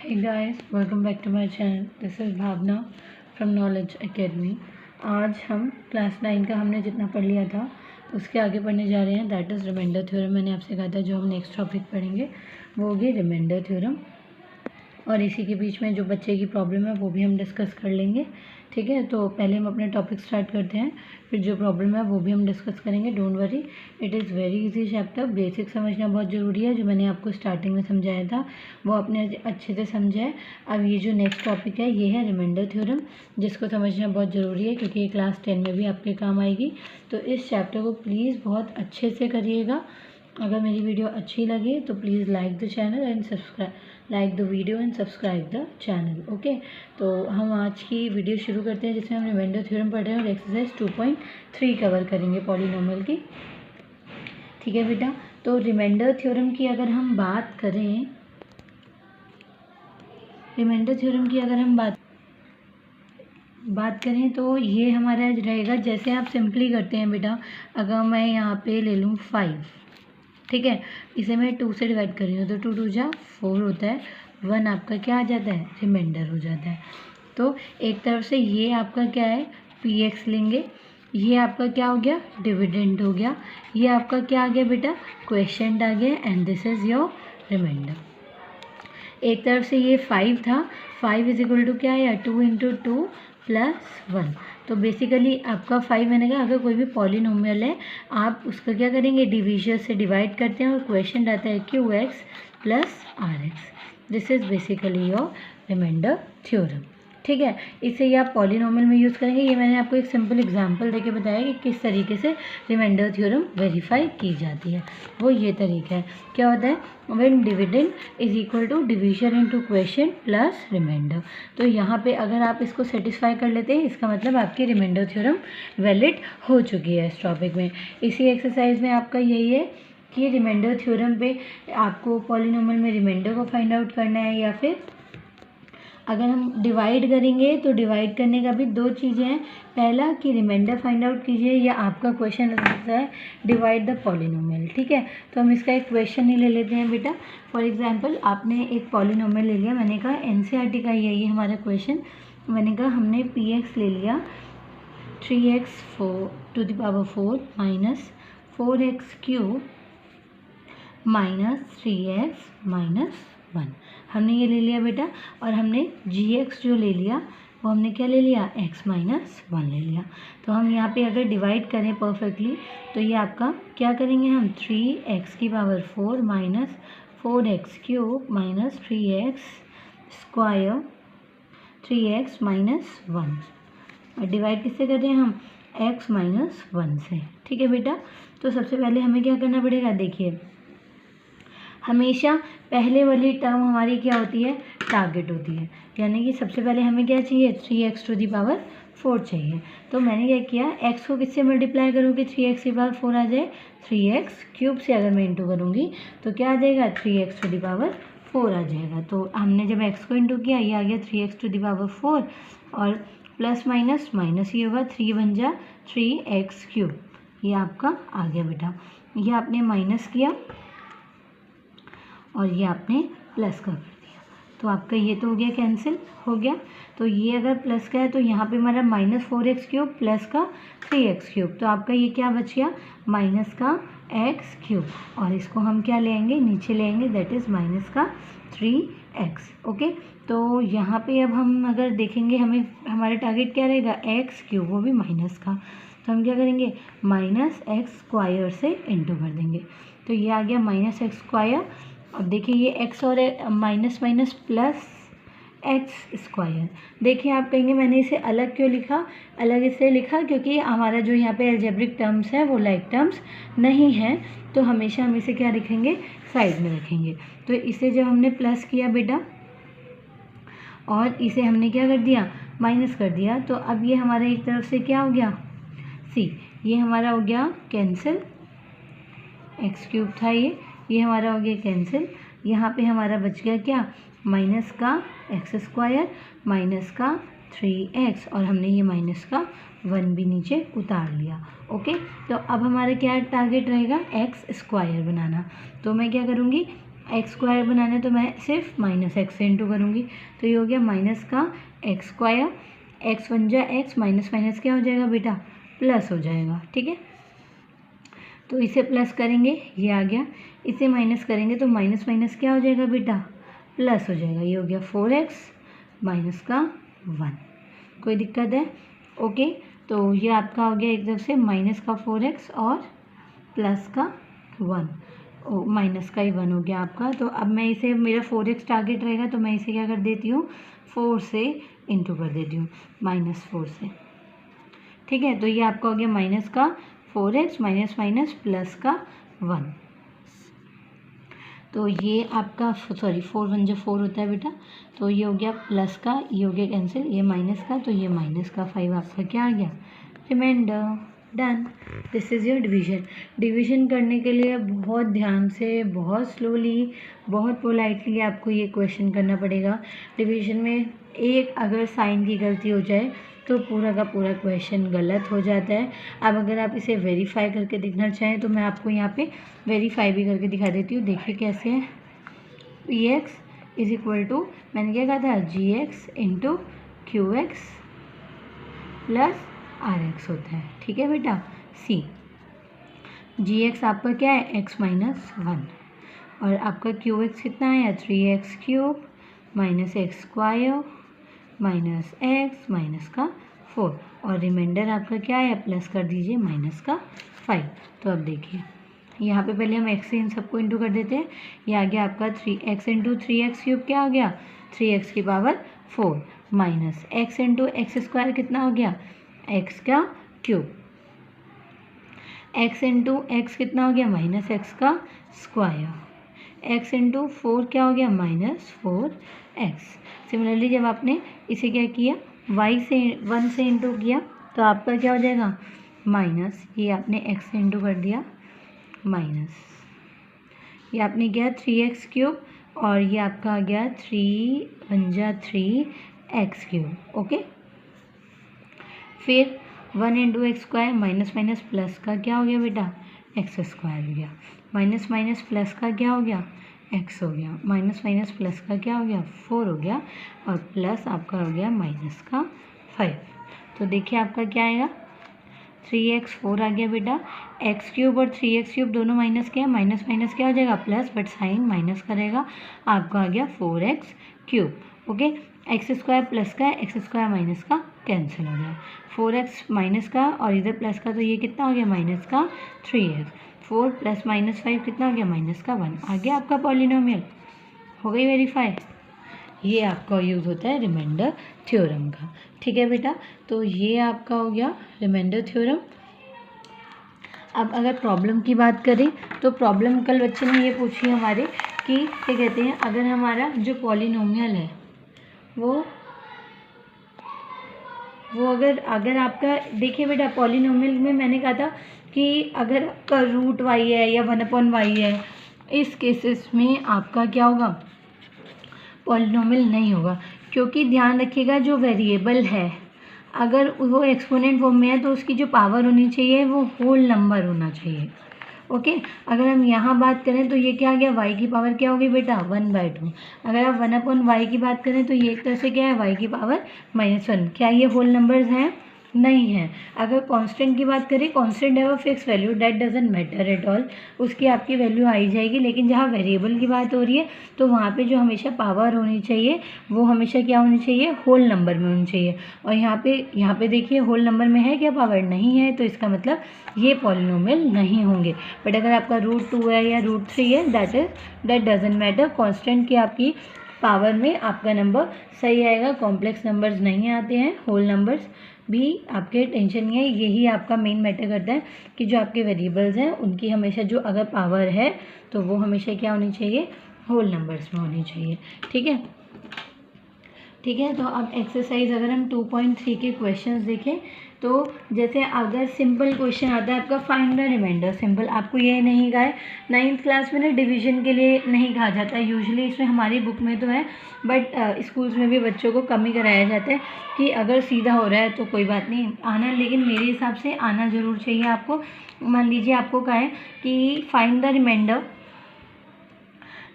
Hey guys, welcome back to my channel. This is Bhavna from Knowledge Academy. आज हम class 9 का हमने जितना पढ़ लिया था उसके आगे पढ़ने जा रहे हैं. That is remainder theorem. मैंने आपसे कहा था जो हम नेक्स्ट टॉपिक पढ़ेंगे वो होगी रिमाइंडर थ्योरम, और इसी के बीच में जो बच्चे की प्रॉब्लम है वो भी हम डिस्कस कर लेंगे. ठीक है, तो पहले हम अपने टॉपिक स्टार्ट करते हैं, फिर जो प्रॉब्लम है वो भी हम डिस्कस करेंगे. Don't worry, it is very easy chapter. Basic समझना बहुत ज़रूरी है. जो मैंने आपको स्टार्टिंग में समझाया था वो आपने अच्छे से समझा है. अब ये जो नेक्स्ट टॉपिक है ये है रिमाइंडर थ्योरम, जिसको समझना बहुत ज़रूरी है क्योंकि ये क्लास 10 में भी आपके काम आएगी. तो इस चैप्टर को प्लीज़ बहुत अच्छे से करिएगा. अगर मेरी वीडियो अच्छी लगे तो please like the channel and subscribe, like the video and subscribe the channel. Okay, तो हम आज की वीडियो शुरू करते हैं जिसमें हम रिमाइंडर थ्योरम पढ़ रहे हैं और एक्सरसाइज 2.3 कवर करेंगे पॉलिनोमियल की. ठीक है बेटा, तो रिमाइंडर थ्योरम की अगर हम बात करें, रिमाइंडर थ्योरम की अगर हम बात करें तो ये हमारा रहेगा जैसे आप सिंपली करते हैं बेटा. अगर मैं यहाँ पे ले लूँ 5, ठीक है, इसे मैं 2 से डिवाइड कर रही हूँ तो 2 2 जा 4 होता है. 1 आपका क्या आ जाता है, रिमाइंडर हो जाता है. तो एक तरफ से ये आपका क्या है, px लेंगे. ये आपका क्या हो गया, डिविडेंड हो गया. ये आपका क्या आ गया बेटा, क्वेश्चन आ गया, and this is your remainder. एक तरफ से ये 5 था, 5 इज इक्वल टू क्या है, 2 इंटू 2 प्लस 1. तो बेसिकली आपका 5 मैंने कहा अगर कोई भी पॉलिनोमियल है आप उसका क्या करेंगे, डिवीजन से डिवाइड करते हैं और क्वेश्चन आता है QX plus RX. This is basically your remainder theorem. ठीक है, इसे ये आप पॉलिनोमियल में यूज़ करेंगे. ये मैंने आपको एक सिंपल एग्जांपल देके बताया कि किस तरीके से रिमाइंडर थ्योरम वेरीफाई की जाती है. वो ये तरीका है, क्या होता है, when dividend is equal to division into question plus remainder. तो यहाँ पे अगर आप इसको सेटिस्फाई कर लेते हैं इसका मतलब आपकी रिमाइंडर थ्योरम वैलिड हो चुकी है इस टॉपिक में. इसी एक्सरसाइज में आपका यही है कि रिमाइंडर थ्योरम पे आपको पॉलिनोमियल में रिमाइंडर को फाइंड आउट करना है, या फिर अगर हम डिवाइड करेंगे तो डिवाइड करने का भी 2 चीज़ें हैं. पहला कि रिमाइंडर फाइंड आउट कीजिए, या आपका क्वेश्चन लगता है डिवाइड द पॉलिनोमियल. ठीक है, तो हम इसका एक क्वेश्चन ही ले लेते हैं बेटा. फॉर एग्जांपल आपने एक पॉलिनोमियल ले लिया, मैंने कहा NCERT का ही है ये हमारा क्वेश्चन. मैंने कहा हमने px ले लिया 3x 4 minus 4x cube minus 3x minus 1. हमने ये ले लिया बेटा, और हमने gx जो ले लिया वो हमने क्या ले लिया, x माइनस 1 ले लिया. तो हम यहाँ पे अगर डिवाइड करें परफेक्टली तो ये आपका क्या करेंगे हम, 3x की power 4 minus 4x cube minus 3x square 3x minus 1. और डिवाइड किससे कर रहे हैं हम, x माइनस 1 से. ठीक है बेटा, तो सबसे पहले हमें क्या करना पड़ेगा, देखिए हमेशा पहले वाली टर्म हमारी क्या होती है, टारगेट होती है. यानी कि सबसे पहले हमें क्या चाहिए, 3x टू दी पावर 4 चाहिए. तो मैंने क्या किया, x को किससे मल्टीप्लाई करूँगी, 3x की पावर 4 आ जाए. 3x क्यूब से अगर मैं इंटू करूँगी तो क्या आ जाएगा, 3x टू दी पावर 4 आ जाएगा. तो हमने जब x को इंटू किया ये आ गया 3x टू दी पावर 4, और प्लस माइनस माइनस ये होगा, 3 बन जा 3x क्यूब. ये आपका आ गया बेटा. ये आपने माइनस किया और ये आपने प्लस कर दिया, तो आपका ये तो हो गया, कैंसिल हो गया. तो ये अगर प्लस का है तो यहाँ पे हमारा माइनस 4x क्यूब प्लस का 3x क्यूब. तो आपका ये क्या बच गया, माइनस का x क्यूब, और इसको हम क्या लेंगे, नीचे लेंगे, दैट इज़ माइनस का 3x. ओके, तो यहाँ पे अब हम अगर देखेंगे हमें हमारा टारगेट क्या रहेगा, x क्यूब, वो भी माइनस का. तो हम क्या करेंगे, माइनस एक्स स्क्वायर से इंटू कर देंगे. तो ये आ गया माइनस एक्स स्क्वायर. अब देखिए ये x और minus minus plus x square. देखिए आप कहेंगे मैंने इसे अलग क्यों लिखा, अलग इससे लिखा क्योंकि हमारा जो यहाँ पे अलजेब्रिक टर्म्स है वो लाइक टर्म्स नहीं है, तो हमेशा हम इसे क्या रखेंगे, साइड में रखेंगे. तो इसे जब हमने प्लस किया बेटा और इसे हमने क्या कर दिया, माइनस कर दिया, तो अब ये हमारा एक तरफ से क्या हो गया, सी, ये हमारा हो गया कैंसिल. एक्स क्यूब था ये हमारा हो गया कैंसिल. यहाँ पे हमारा बच गया क्या, माइनस का एक्स स्क्वायर माइनस का 3x, और हमने ये माइनस का 1 भी नीचे उतार लिया. ओके, तो अब हमारा क्या टारगेट रहेगा, एक्स स्क्वायर बनाना. तो मैं क्या करूँगी, एक्स स्क्वायर बनाना है तो मैं सिर्फ माइनस एक्स से इंटू करूँगी, तो ये हो गया माइनस का एक्स स्क्वायर, एक्स बन जा एक्स, माइनस माइनस क्या हो जाएगा बेटा, प्लस हो जाएगा। ठीक है, तो इसे प्लस करेंगे, ये आ गया, इसे माइनस करेंगे तो माइनस माइनस क्या हो जाएगा बेटा, प्लस हो जाएगा। ये हो गया 4x माइनस का 1। कोई दिक्कत है? ओके, तो ये आपका हो गया एक तरफ से माइनस का 4x और प्लस का 1, माइनस का ही 1 हो गया आपका। तो अब मैं इसे, मेरा 4x टारगेट रहेगा तो मैं इसे क्या कर देती हूँ, 4 से इंटू कर देती हूँ, -4 से। ठीक है, तो ये आपका हो गया माइनस का 4x माइनस माइनस प्लस का 1। तो ये आपका सॉरी 4 1 जा 4 होता है बेटा, तो ये हो गया प्लस का, ये हो गया कैंसिल, ये माइनस का, तो ये माइनस का 5 आपका क्या आ गया, remainder. Done, this is your division. Division करने के लिए बहुत ध्यान से, बहुत स्लोली, बहुत पोलाइटली आपको ये क्वेश्चन करना पड़ेगा। डिवीजन में एक अगर साइन की गलती हो जाए तो पूरा का पूरा क्वेश्चन गलत हो जाता है। अब अगर आप इसे वेरीफाई करके देखना चाहें तो मैं आपको यहाँ पे वेरीफाई भी करके दिखा देती हूँ। देखिए कैसे है, P X is equal to, मैंने क्या कहा था, G X into Q X plus R X होता है। ठीक है बेटा, सी जी एक्स आपका क्या है, एक्स माइनस 1, और आपका क्यू एक्स कितना है, 3x cube minus x square minus x minus का 4, और रिमाइंडर आपका क्या है, प्लस कर दीजिए माइनस का 5। तो अब देखिए यहाँ पे पहले हम x से इन सबको इंटू कर देते हैं। ये आ गया आपका 3x इंटू 3x क्यूब क्या हो गया, 3x की power 4 minus x into x square कितना हो गया, x का क्यूब, x इंटू एक्स कितना हो गया, माइनस एक्स का स्क्वायर, x इंटू 4 क्या हो गया, -4x। सिमिलरली जब आपने इसे क्या किया, y से 1 से इंटू किया तो आपका क्या हो जाएगा, माइनस, ये आपने x से इंटू कर दिया, माइनस ये आपने किया 3x क्यूब, और ये आपका आ गया 3 1 जा 3x क्यूब। ओके, फिर 1 into x square, minus minus plus का क्या हो गया बेटा, एक्स स्क्वायर हो गया, माइनस माइनस प्लस का क्या हो गया, एक्स हो गया, माइनस माइनस प्लस का क्या हो गया, 4 हो गया, और प्लस आपका हो गया माइनस का 5। तो देखिए आपका क्या आएगा, 3x 4 आ गया बेटा, एक्स क्यूब और 3x क्यूब दोनों माइनस किया, माइनस माइनस क्या हो जाएगा, प्लस, बट साइन माइनस करेगा, आपका आ गया 4x cube. Okay, x square plus का है, एक्स स्क्वायर माइनस का कैंसिल हो गया, 4x माइनस का और इधर प्लस का, तो ये कितना हो गया, माइनस का 3x, 4 प्लस माइनस 5 कितना हो गया, माइनस का 1। आ गया आपका पॉलिनोमियल, हो गई वेरीफाई। ये आपका यूज़ होता है रिमाइंडर थ्योरम का। ठीक है बेटा, तो ये आपका हो गया रिमाइंडर थ्योरम। अब अगर प्रॉब्लम की बात करें तो प्रॉब्लम कल बच्चे ने ये पूछी हमारे कि क्या कहते हैं, अगर हमारा जो पॉलिनोमियल है वो अगर आपका, देखिए बेटा पॉलिनोमियल में मैंने कहा था कि अगर आपका रूट वाई है या 1/y है, इस केसेस में आपका क्या होगा, पॉलिनोमियल नहीं होगा। क्योंकि ध्यान रखिएगा जो वेरिएबल है अगर वो एक्सपोनेंट फॉर्म में है तो उसकी जो पावर होनी चाहिए वो होल नंबर होना चाहिए। ओके, अगर हम यहाँ बात करें तो ये क्या आ गया, y की पावर क्या होगी बेटा, 1/2। अगर आप 1/y की बात करें तो ये एक तरह से क्या है, y की पावर -1। क्या ये होल नंबर्स हैं, नहीं है। अगर कांस्टेंट की बात करें, कांस्टेंट है वो fix value, that doesn't matter at all, उसकी आपकी वैल्यू आई जाएगी। लेकिन जहाँ वेरिएबल की बात हो रही है तो वहाँ पे जो हमेशा पावर होनी चाहिए वो हमेशा क्या होनी चाहिए, होल नंबर में होनी चाहिए। और यहाँ पे देखिए होल नंबर में है क्या पावर, नहीं है, तो इसका मतलब ये पॉलिनोमियल नहीं होंगे। बट अगर आपका √2 है या √3 है, दैट डजंट मैटर, कांस्टेंट की आपकी पावर में आपका नंबर सही आएगा। कॉम्प्लेक्स नंबर्स नहीं आते हैं, होल नंबर्स भी आपके टेंशन नहीं है। यही आपका मेन मैटर करता है कि जो आपके वेरिएबल्स हैं उनकी हमेशा जो अगर पावर है तो वो हमेशा क्या होनी चाहिए, होल नंबर्स में होनी चाहिए। ठीक है, ठीक है। तो अब एक्सरसाइज अगर हम 2.3 के क्वेश्चंस देखें तो जैसे अगर सिंपल क्वेश्चन आता है आपका फाइंड द रिमाइंडर, सिंपल, आपको ये नहीं कहा है 9th क्लास में ना डिवीजन के लिए नहीं कहा जाता है यूजुअली, इसमें हमारी बुक में तो है बट स्कूल्स में भी बच्चों को कम ही कराया जाता है कि अगर सीधा हो रहा है तो कोई बात नहीं आना, लेकिन मेरे हिसाब से आना ज़रूर चाहिए आपको। मान लीजिए आपको कहा है कि फाइंड द रिमाइंडर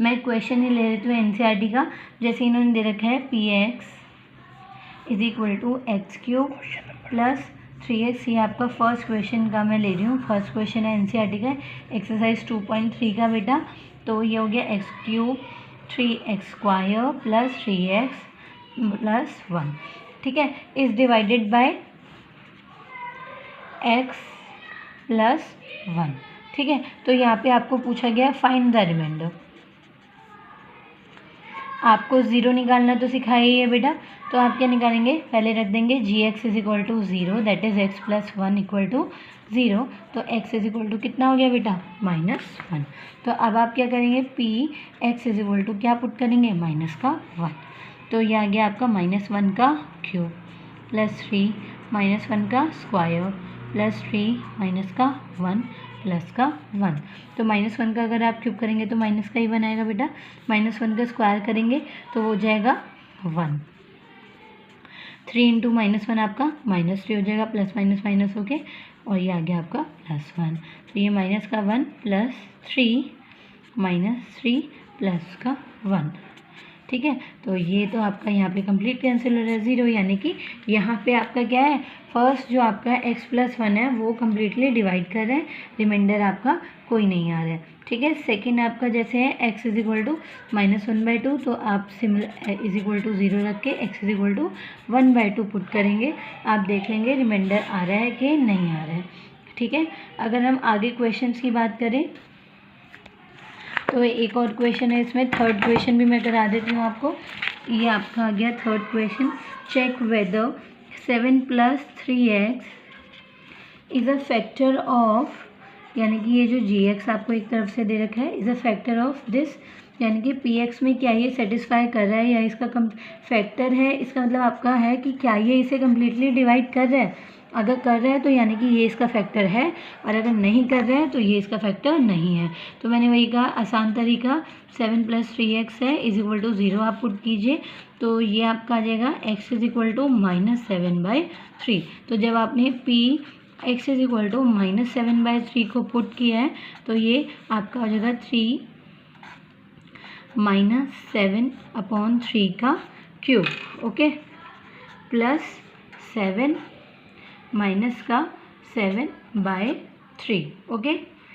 मैं क्वेश्चन ही ले लेती हूँ एनसीईआरटी का। जैसे इन्होंने दे रखा है px is equal to x cube plus 3x, ये आपका फर्स्ट क्वेश्चन का मैं ले रही हूँ। फर्स्ट क्वेश्चन है एनसीईआरटी का, एक्सरसाइज 2.3 का बेटा। तो ये हो गया x cube 3x square plus 3x plus 1, ठीक है, is divided by x plus 1, ठीक है। तो यहाँ पे आपको पूछा गया फाइंड द रिमाइंडर। आपको ज़ीरो निकालना तो सिखाया ही है बेटा, तो आप क्या निकालेंगे, पहले रख देंगे gx is equal to 0, that is x plus 1 equal to 0। तो x इज इक्वल टू कितना हो गया बेटा, -1। तो अब आप क्या करेंगे, p x is equal to क्या पुट करेंगे, -1। तो ये आ गया आपका -1 का क्यूब प्लस 3 -1 का स्क्वायर प्लस 3 माइनस का 1 प्लस का 1। तो -1 का अगर आप क्यूब करेंगे तो माइनस का ही 1 आएगा बेटा, -1 का स्क्वायर करेंगे तो वो हो जाएगा 1। 3 इंटू -1 आपका -3 हो जाएगा, प्लस माइनस माइनस हो के, और ये आ गया आपका +1। तो ये माइनस का 1 प्लस 3 -3 प्लस का 1, ठीक है। तो ये तो आपका यहाँ पे कंप्लीट कैंसिल हो रहा है 0, यानी कि यहाँ पे आपका क्या है, फर्स्ट जो आपका x प्लस 1 है वो कम्प्लीटली डिवाइड कर रहे हैं, रिमाइंडर आपका कोई नहीं आ रहा है, ठीक है। सेकंड आपका जैसे है x इज इक्वल टू -1/2, तो आप सिमिलर इज इक्वल टू 0 रख के x is equal to 1/2 put करेंगे, आप देख लेंगे रिमाइंडर आ रहा है कि नहीं आ रहा है, ठीक है। अगर हम आगे क्वेश्चंस की बात करें तो एक और क्वेश्चन है इसमें, थर्ड क्वेश्चन भी मैं करा देती हूँ आपको। ये आपका आ गया third question, check whether 7 + 3x is a factor of, यानी कि ये जो gx आपको एक तरफ से दे रखा है, is a factor of this, यानी कि px में क्या ये सेटिस्फाई कर रहा है या इसका फैक्टर है, इसका मतलब आपका है कि क्या ये इसे कम्प्लीटली डिवाइड कर रहा है। अगर कर रहा है तो यानी कि ये इसका फैक्टर है, और अगर नहीं कर रहा है तो ये इसका फैक्टर नहीं है। तो मैंने वही कहा आसान तरीका, 7 + 3x है इज इक्वल टू 0 आप पुट कीजिए, तो ये आपका आ जाएगा x इज इक्वल टू -7/3। तो जब आपने x इज इक्वल टू -7/3 को पुट किया है तो ये आपका हो जाएगा 3 -7/3 का क्यूब, ओके, प्लस 7 माइनस का 7/3, ओके।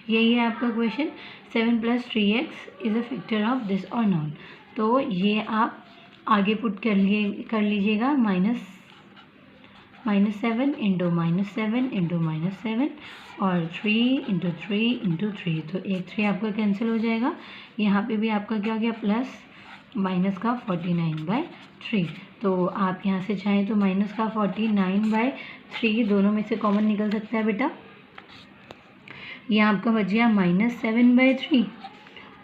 यही है आपका question, 7 + 3x is a factor of this और नॉट। तो ये आप आगे पुट कर लीजिएगा, -7 इंटू -7 इंटू -7 और 3 इंटू 3 इंटू 3, तो एक 3 आपका कैंसिल हो जाएगा। यहाँ पे भी आपका क्या हो गया, प्लस माइनस का 49/3। तो आप यहाँ से चाहें तो माइनस का 49/3 दोनों में से कॉमन निकल सकता है बेटा। यहाँ आपका बच गया -7/3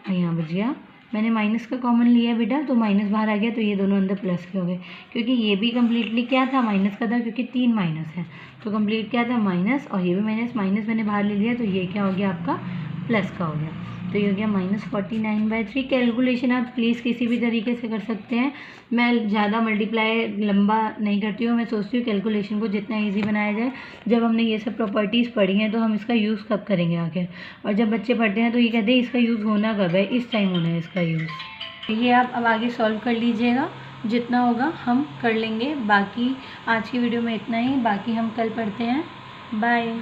और यहाँ बच गया, मैंने माइनस का कॉमन लिया बेटा तो माइनस बाहर आ गया, तो ये दोनों अंदर प्लस के हो गए, क्योंकि ये भी कम्प्लीटली क्या था, माइनस का था, क्योंकि 3 माइनस है तो कम्प्लीट क्या था, माइनस, और ये भी माइनस मैंने बाहर ले लिया, तो ये क्या हो गया आपका प्लस का हो गया। तो ये हो गया -49/3। कैलकुलेशन आप प्लीज़ किसी भी तरीके से कर सकते हैं, मैं ज़्यादा मल्टीप्लाई लंबा नहीं करती हूँ, मैं सोचती हूँ कैलकुलेशन को जितना इजी बनाया जाए। जब हमने ये सब प्रॉपर्टीज़ पढ़ी हैं तो हम इसका यूज़ कब करेंगे आखिर, और जब बच्चे पढ़ते हैं तो ये कहते हैं इसका यूज़ होना कब है, इस टाइम होना है इसका यूज़। ये आप अब आगे सॉल्व कर लीजिएगा, जितना होगा हम कर लेंगे। बाकी आज की वीडियो में इतना ही, बाकी हम कल पढ़ते हैं। बाय।